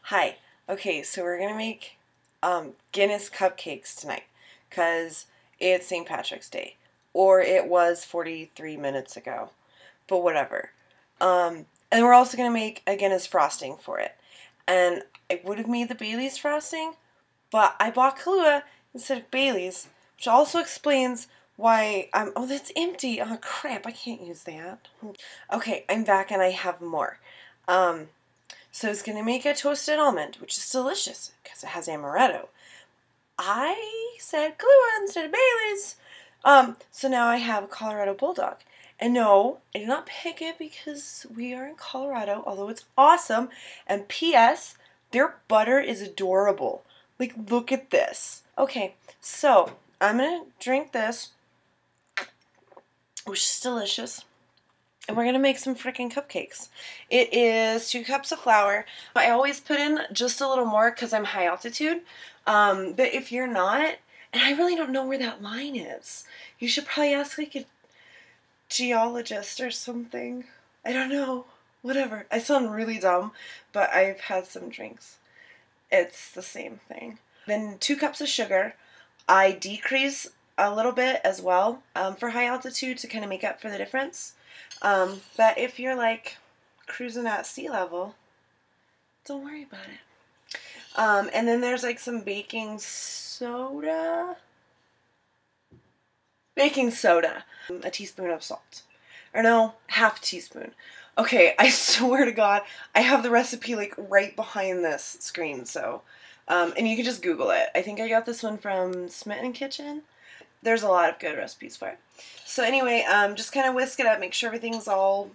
Hi. Okay, so we're gonna make Guinness cupcakes tonight because it's St. Patrick's Day, or it was 43 minutes ago, but whatever. And we're also gonna make a Guinness frosting for it, and I would have made the Bailey's frosting, but I bought Kahlua instead of Bailey's, which also explains why oh, that's empty. Oh crap, I can't use that. Okay, I'm back and I have more. So it's going to make a toasted almond, which is delicious because it has amaretto. I said Kahlua instead of Bailey's. So now I have a Colorado Bulldog. And no, I did not pick it because we are in Colorado, although it's awesome. And P.S., their butter is adorable. Like, look at this. Okay, so I'm going to drink this, which is delicious. And we're going to make some frickin' cupcakes. It is 2 cups of flour. I always put in just a little more because I'm high altitude. But if you're not, and I really don't know where that line is, you should probably ask like a geologist or something. I don't know. Whatever. I sound really dumb, but I've had some drinks. It's the same thing. Then 2 cups of sugar. I decrease a little bit as well for high altitude to kind of make up for the difference. But if you're like cruising at sea level, don't worry about it. And then there's like some baking soda, a teaspoon of salt, or no, half teaspoon. Okay, I swear to God, I have the recipe like right behind this screen, so, and you can just Google it. I think I got this one from Smitten Kitchen. There's a lot of good recipes for it. So anyway, just kind of whisk it up, make sure everything's all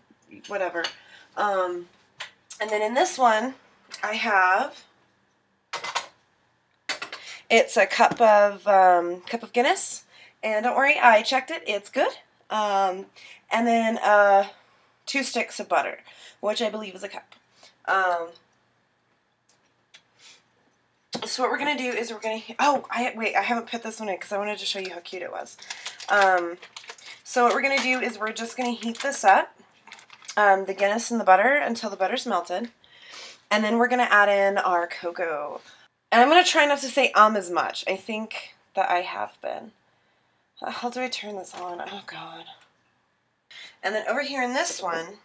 whatever. And then in this one, I have, it's a cup of Guinness, and don't worry, I checked it, it's good. And then 2 sticks of butter, which I believe is a cup. So what we're going to do is we're going to, wait, I haven't put this one in because I wanted to show you how cute it was. So what we're going to do is we're just going to heat this up, the Guinness and the butter until the butter's melted. And then we're going to add in our cocoa. And I'm going to try not to say as much. I think that I have been. How do I turn this on? Oh, God. And then over here in this one,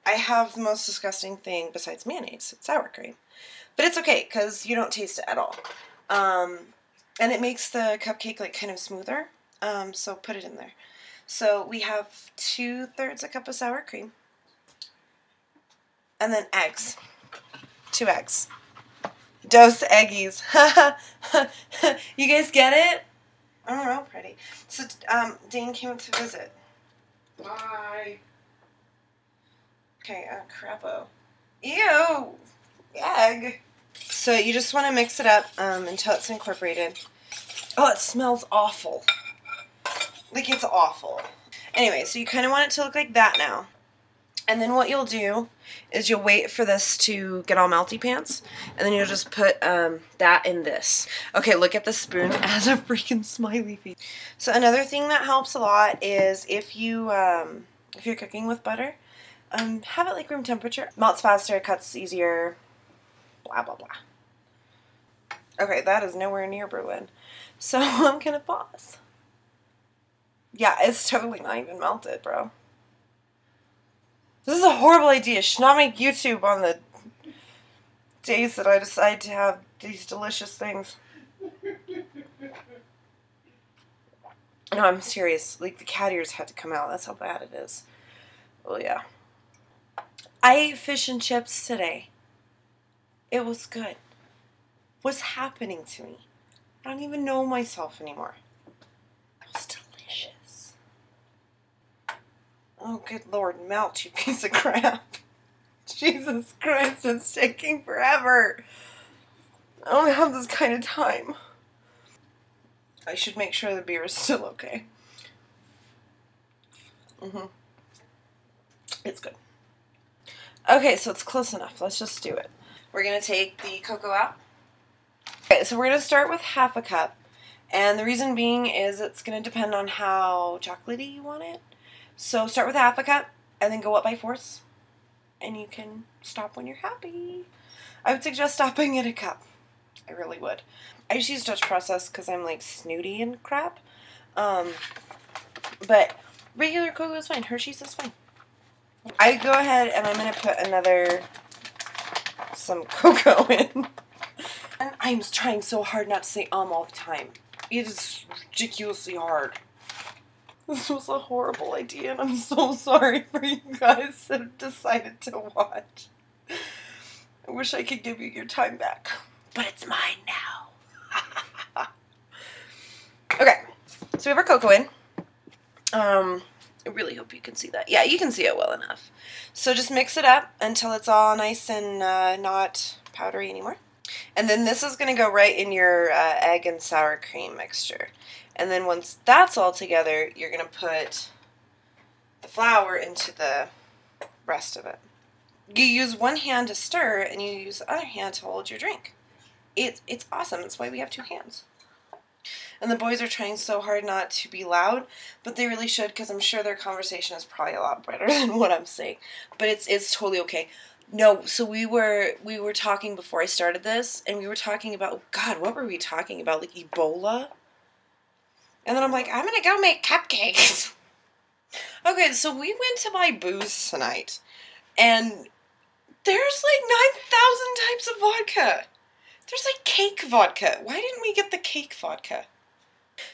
I have the most disgusting thing besides mayonnaise. It's sour cream. But it's okay, because you don't taste it at all. And it makes the cupcake like kind of smoother. So put it in there. So we have 2/3 a cup of sour cream. And then eggs. 2 eggs. Dose eggies. You guys get it? I don't know, pretty. So Dane came up to visit. Bye. Okay, crapo. Ew! Egg! So you just want to mix it up until it's incorporated. Oh, it smells awful. Like, it's awful. Anyway, so you kind of want it to look like that now. And then what you'll do is you'll wait for this to get all melty pants, and then you'll just put that in this. Okay, look at the spoon. It has a freaking smiley face. So another thing that helps a lot is if you're cooking with butter, have it like room temperature. Melts faster, cuts easier, blah, blah, blah. Okay, that is nowhere near brewing. So I'm gonna pause. Yeah, it's totally not even melted, bro. This is a horrible idea. Should not make YouTube on the days that I decide to have these delicious things. No, I'm serious. Like, the cat ears had to come out. That's how bad it is. Oh, yeah. I ate fish and chips today. It was good. What's happening to me? I don't even know myself anymore. It was delicious. Oh, good Lord, melt, you piece of crap. Jesus Christ, it's taking forever. I don't have this kind of time. I should make sure the beer is still okay. It's good. Okay, so it's close enough. Let's just do it. We're going to take the cocoa out. Okay, so we're going to start with half a cup. And the reason being is it's going to depend on how chocolatey you want it. So start with half a cup and then go up by 4ths. And you can stop when you're happy. I would suggest stopping at a cup. I really would. I just use Dutch process because I'm like snooty and crap. But regular cocoa is fine. Hershey's is fine. I go ahead and I'm going to put some cocoa in. And I'm trying so hard not to say all the time. It is ridiculously hard. This was a horrible idea and I'm so sorry for you guys that have decided to watch. I wish I could give you your time back. But it's mine now. Okay, so we have our cocoa in. I really hope you can see that. Yeah, you can see it well enough. So just mix it up until it's all nice and not powdery anymore. And then this is going to go right in your egg and sour cream mixture. And then once that's all together, you're going to put the flour into the rest of it. You use one hand to stir, and you use the other hand to hold your drink. It's awesome. That's why we have two hands. And the boys are trying so hard not to be loud, but they really should, because I'm sure their conversation is probably a lot better than what I'm saying. But it's totally okay. No, so we were talking before I started this, and we were talking about, God, what were we talking about? Like Ebola? And then I'm like, I'm gonna go make cupcakes. Okay, so we went to buy booze tonight, and there's like 9,000 types of vodka. There's like cake vodka. Why didn't we get the cake vodka?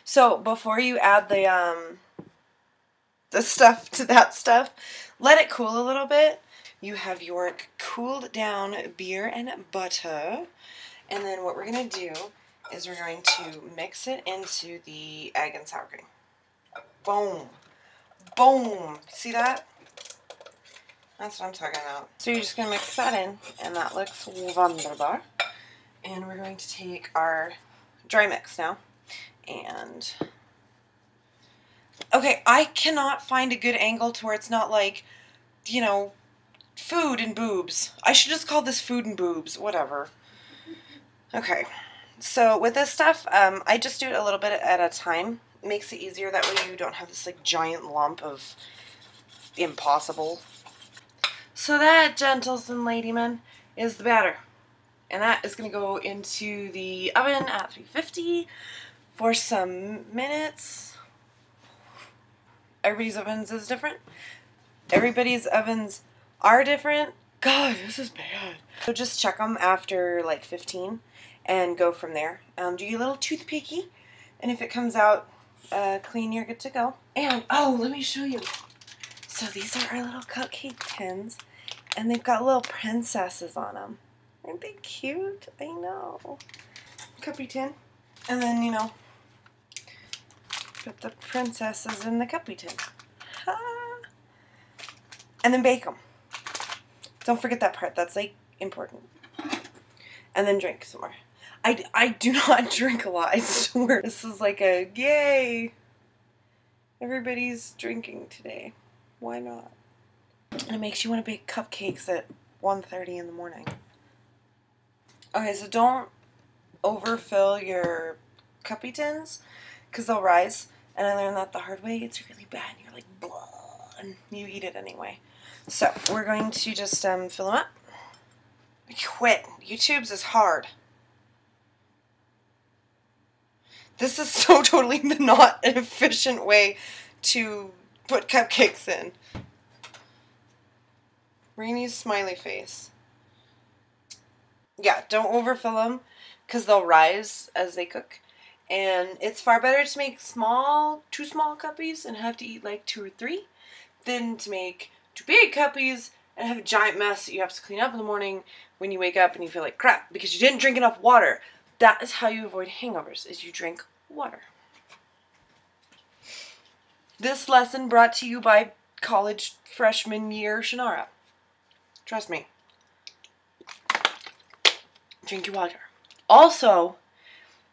So before you add the stuff to that stuff, let it cool a little bit. You have your cooled down beer and butter. And then what we're going to do is we're going to mix it into the egg and sour cream. Boom. Boom. See that? That's what I'm talking about. So you're just going to mix that in, and that looks wunderbar. And we're going to take our dry mix now. And okay, I cannot find a good angle to where it's not like, you know, food and boobs. I should just call this food and boobs, whatever. Okay, so with this stuff, I just do it a little bit at a time. It makes it easier, that way you don't have this like giant lump of impossible. So that, gentles and ladymen, is the batter. And that is going to go into the oven at 350 for some minutes. Everybody's ovens is different. Everybody's ovens are different. God, this is bad. So just check them after like 15 and go from there. Do your little toothpicky, and if it comes out clean, you're good to go. And, oh, let me show you. So these are our little cupcake tins, and they've got little princesses on them. Aren't they cute? I know. Cuppy tin. And then, you know, put the princesses in the cuppy tin. Ha! And then bake them. Don't forget that part. That's, like, important. And then drink some more. I do not drink a lot, I swear. This is like a, yay! Everybody's drinking today. Why not? And it makes you want to bake cupcakes at 1:30 in the morning. Okay, so don't overfill your cuppy tins, because they'll rise. And I learned that the hard way. It's really bad. And you're like, blah, and you eat it anyway. So we're going to just fill them up. Quit. YouTube's is hard. This is so totally not an efficient way to put cupcakes in. Rainy's smiley face. Yeah, don't overfill them, because they'll rise as they cook. And it's far better to make two small cuppies and have to eat like 2 or 3 than to make 2 big cuppies and have a giant mess that you have to clean up in the morning when you wake up and you feel like crap because you didn't drink enough water. That is how you avoid hangovers, is you drink water. This lesson brought to you by college freshman year Shannara. Trust me. Drink your water. Also,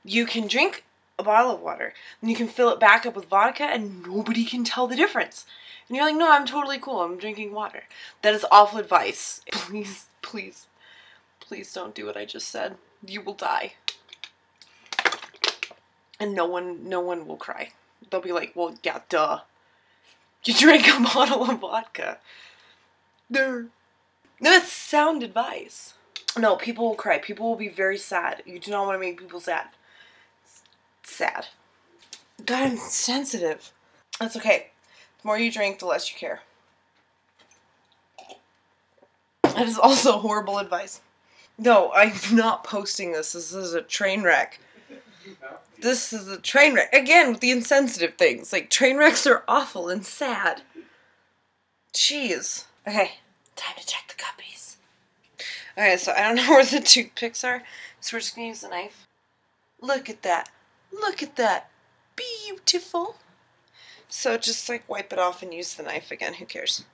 you can drink a bottle of water and you can fill it back up with vodka and nobody can tell the difference. And you're like, no, I'm totally cool. I'm drinking water. That is awful advice. Please, please, please don't do what I just said. You will die. And no one will cry. They'll be like, well, yeah, duh. You drank a bottle of vodka. No, it's sound advice. No, people will cry. People will be very sad. You do not want to make people sad. Sad. God, I'm sensitive. That's okay. The more you drink, the less you care. That is also horrible advice. No, I'm not posting this. This is a train wreck. This is a train wreck. Again, with the insensitive things. Like, train wrecks are awful and sad. Jeez. Okay, time to check the cuppies. Okay, so I don't know where the toothpicks are, so we're just going to use the knife. Look at that. Look at that. Beautiful. So just, like, wipe it off and use the knife again. Who cares?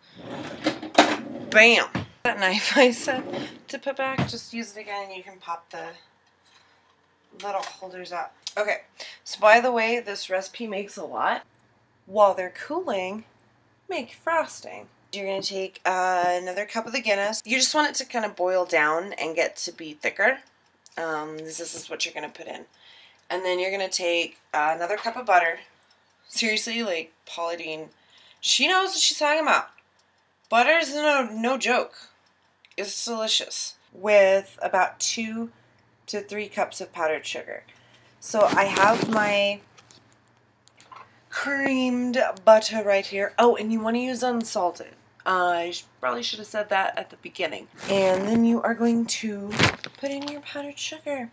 Bam. That knife I said to put back, just use it again and you can pop the little holders out. Okay, so by the way, this recipe makes a lot. While they're cooling, make frosting. You're going to take another cup of the Guinness. You just want it to kind of boil down and get to be thicker. This is what you're going to put in. And then you're going to take another cup of butter. Seriously, like, Paula Deen, she knows what she's talking about. Butter is no joke. It's delicious. With about 2 to 3 cups of powdered sugar. So I have my creamed butter right here. Oh, and you want to use unsalted. I probably should have said that at the beginning. And then you are going to put in your powdered sugar.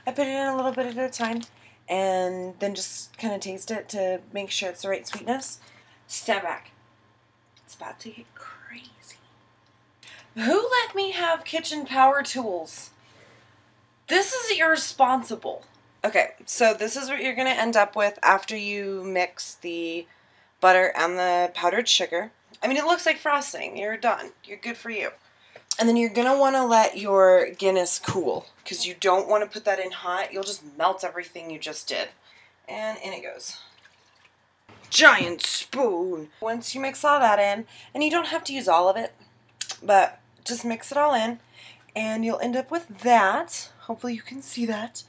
I put it in a little bit at a time. And then just kind of taste it to make sure it's the right sweetness. Step back. It's about to get crazy. Who let me have kitchen power tools? This is irresponsible. Okay, so this is what you're going to end up with after you mix the butter and the powdered sugar. I mean, it looks like frosting. You're done. You're good for you. And then you're going to want to let your Guinness cool, because you don't want to put that in hot. You'll just melt everything you just did. And in it goes. Giant spoon. Once you mix all that in, and you don't have to use all of it, but just mix it all in, and you'll end up with that. Hopefully you can see that.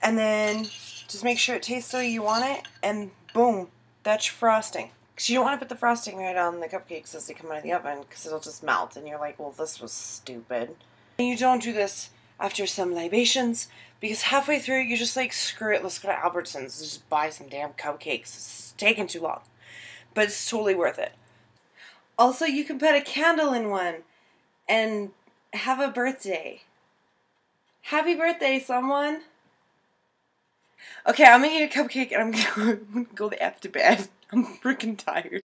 And then just make sure it tastes the way you want it, and boom, that's your frosting. Because you don't want to put the frosting right on the cupcakes as they come out of the oven, because it'll just melt, and you're like, well, this was stupid. And you don't do this after some libations, because halfway through, you're just like, screw it, let's go to Albertsons, just buy some damn cupcakes. It's taking too long. But it's totally worth it. Also, you can put a candle in one, and have a birthday. Happy birthday, someone. Okay, I'm gonna eat a cupcake and I'm gonna go to F to bed. I'm freaking tired.